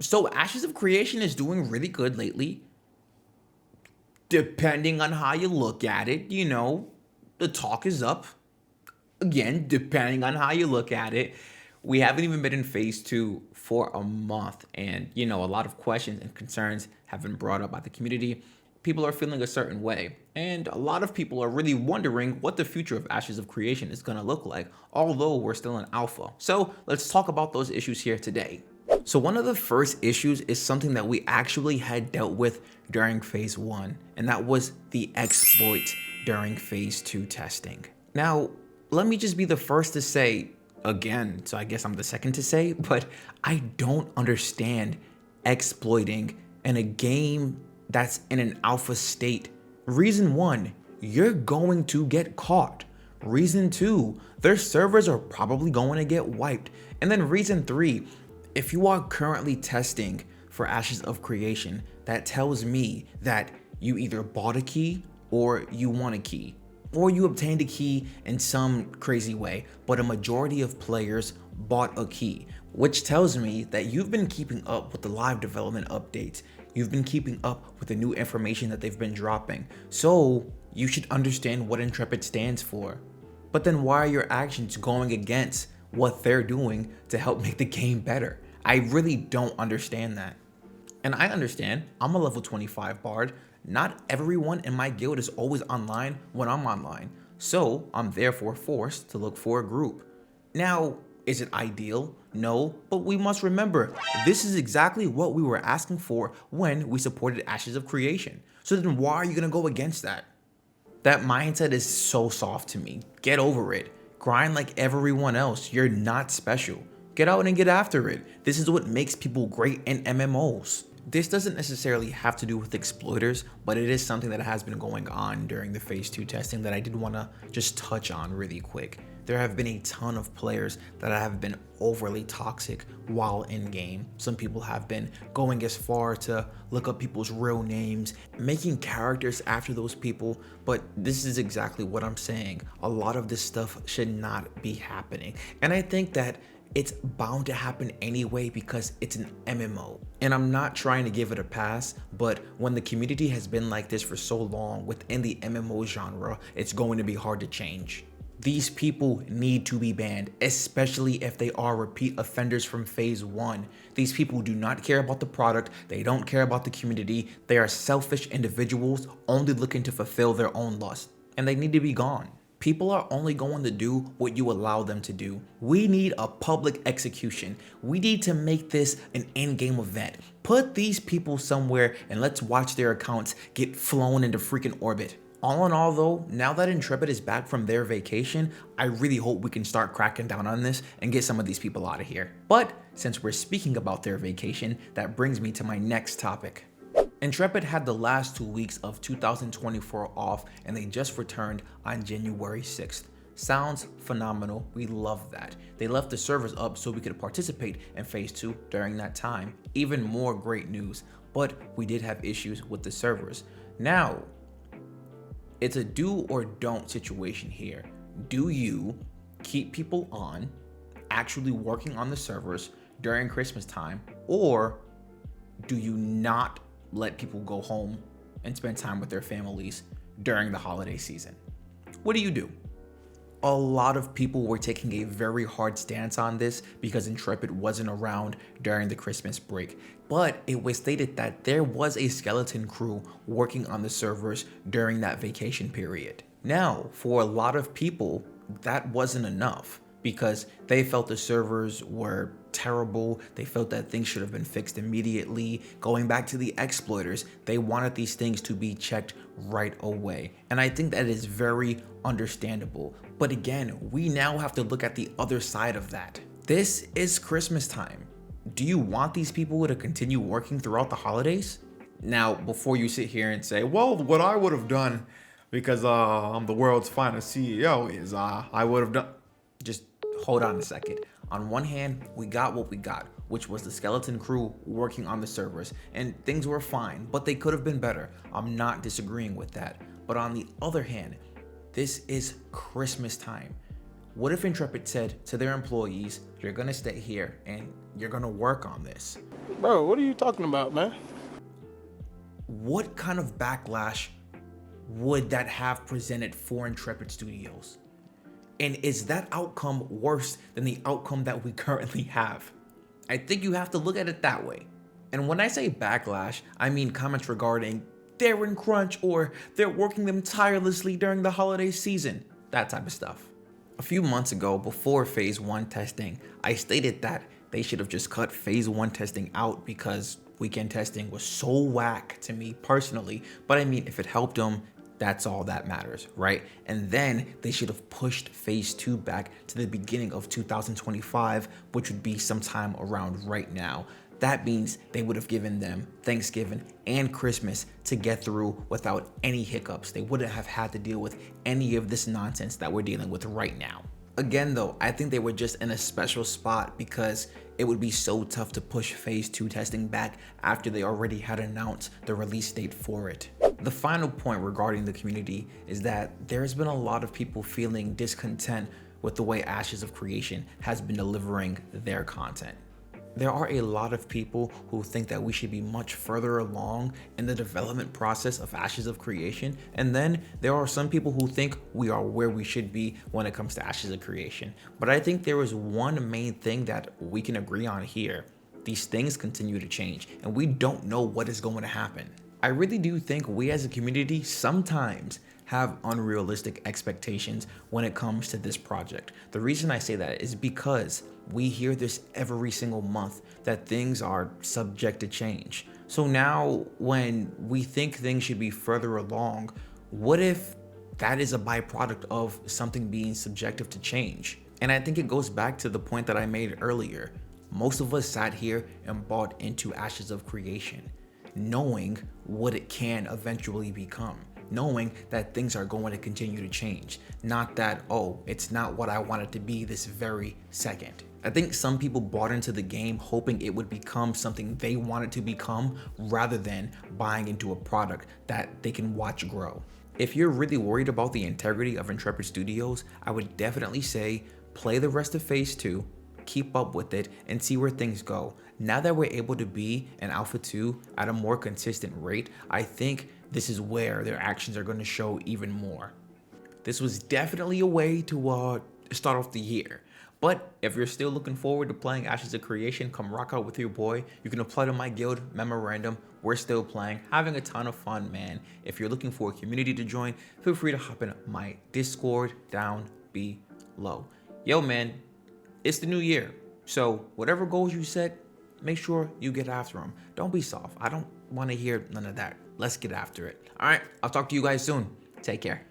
So Ashes of Creation is doing really good lately. Depending on how you look at it, the talk is up. Again, depending on how you look at it. We haven't even been in phase two for a month. And, a lot of questions and concerns have been brought up by the community. People are feeling a certain way. And a lot of people are really wondering what the future of Ashes of Creation is going to look like, although we're still in alpha. So let's talk about those issues here today. So one of the first issues is something that we actually had dealt with during phase one, and that was the exploit during phase two testing. Now, let me just be the first to say, again, so I guess I'm the second to say, but I don't understand exploiting in a game that's in an alpha state. Reason one, you're going to get caught. Reason two, their servers are probably going to get wiped. And then reason three, if you are currently testing for Ashes of Creation, that tells me that you either bought a key or you won a key, or you obtained a key in some crazy way, but a majority of players bought a key, which tells me that you've been keeping up with the live development updates. You've been keeping up with the new information that they've been dropping. So you should understand what Intrepid stands for. But then why are your actions going against what they're doing to help make the game better? I really don't understand that. And I understand, I'm a level 25 bard. Not everyone in my guild is always online when I'm online, so I'm therefore forced to look for a group. Now, is it ideal? No, but we must remember, this is exactly what we were asking for when we supported Ashes of Creation. So then why are you gonna go against that? That mindset is so soft to me. Get over it. Grind like everyone else. You're not special. Get out and get after it. This is what makes people great in MMOs. This doesn't necessarily have to do with exploiters, but it is something that has been going on during the phase 2 testing that I did want to just touch on really quick. There have been a ton of players that have been overly toxic while in game. Some people have been going as far to look up people's real names, making characters after those people, but this is exactly what I'm saying. A lot of this stuff should not be happening. And I think that it's bound to happen anyway because it's an MMO. And I'm not trying to give it a pass, but when the community has been like this for so long within the MMO genre, it's going to be hard to change. These people need to be banned, especially if they are repeat offenders from phase 1. These people do not care about the product, they don't care about the community, they are selfish individuals only looking to fulfill their own lust, and they need to be gone. People are only going to do what you allow them to do. We need a public execution. We need to make this an in-game event. Put these people somewhere and let's watch their accounts get flown into freaking orbit. All in all though, now that Intrepid is back from their vacation, I really hope we can start cracking down on this and get some of these people out of here. But since we're speaking about their vacation, that brings me to my next topic. Intrepid had the last 2 weeks of 2024 off and they just returned on January 6th. Sounds phenomenal, we love that. They left the servers up so we could participate in phase 2 during that time. Even more great news, but we did have issues with the servers. Now, it's a do or don't situation here. Do you keep people on, actually working on the servers during Christmas time, or do you not let people go home and spend time with their families during the holiday season? What do you do? A lot of people were taking a very hard stance on this because Intrepid wasn't around during the Christmas break, but it was stated that there was a skeleton crew working on the servers during that vacation period. Now, for a lot of people, that wasn't enough because they felt the servers were terrible. They felt that things should have been fixed immediately. Going back to the exploiters, they wanted these things to be checked right away. And I think that is very understandable. But again, we now have to look at the other side of that. This is Christmas time. Do you want these people to continue working throughout the holidays? Now, before you sit here and say, well, what I would have done, because I'm the world's finest CEO, is I would have done, just hold on a second. On one hand, we got what we got, which was the skeleton crew working on the servers, and things were fine, but they could have been better. I'm not disagreeing with that. But on the other hand, this is Christmas time. What if Intrepid said to their employees, you're gonna stay here and you're gonna work on this? Bro, what are you talking about, man? What kind of backlash would that have presented for Intrepid Studios? And is that outcome worse than the outcome that we currently have? I think you have to look at it that way. And when I say backlash, I mean comments regarding they're in crunch or they're working them tirelessly during the holiday season, that type of stuff. A few months ago, before phase 1 testing, I stated that they should have just cut phase 1 testing out because weekend testing was so whack to me personally. But I mean, if it helped them, that's all that matters, right? And then they should have pushed phase 2 back to the beginning of 2025, which would be sometime around right now. That means they would have given them Thanksgiving and Christmas to get through without any hiccups. They wouldn't have had to deal with any of this nonsense that we're dealing with right now. Again though, I think they were just in a special spot because it would be so tough to push phase 2 testing back after they already had announced the release date for it. The final point regarding the community is that there's been a lot of people feeling discontent with the way Ashes of Creation has been delivering their content. There are a lot of people who think that we should be much further along in the development process of Ashes of Creation, and then there are some people who think we are where we should be when it comes to Ashes of Creation. But I think there is one main thing that we can agree on here. These things continue to change, and we don't know what is going to happen. I really do think we as a community sometimes have unrealistic expectations when it comes to this project. The reason I say that is because we hear this every single month that things are subject to change. So now when we think things should be further along, what if that is a byproduct of something being subjective to change? And I think it goes back to the point that I made earlier. Most of us sat here and bought into Ashes of Creation, knowing what it can eventually become, knowing that things are going to continue to change, not that, oh, it's not what I want it to be this very second. I think some people bought into the game hoping it would become something they wanted to become rather than buying into a product that they can watch grow. If you're really worried about the integrity of Intrepid Studios, I would definitely say play the rest of phase 2, keep up with it, and see where things go. Now that we're able to be in Alpha 2 at a more consistent rate, I think this is where their actions are going to show even more. This was definitely a way to start off the year. But if you're still looking forward to playing Ashes of Creation, come rock out with your boy. You can apply to my guild, Memorandum. We're still playing, having a ton of fun, man. If you're looking for a community to join, feel free to hop in my Discord down below. Yo, man, it's the new year. So whatever goals you set, make sure you get after them. Don't be soft. I don't want to hear none of that. Let's get after it. All right, I'll talk to you guys soon. Take care.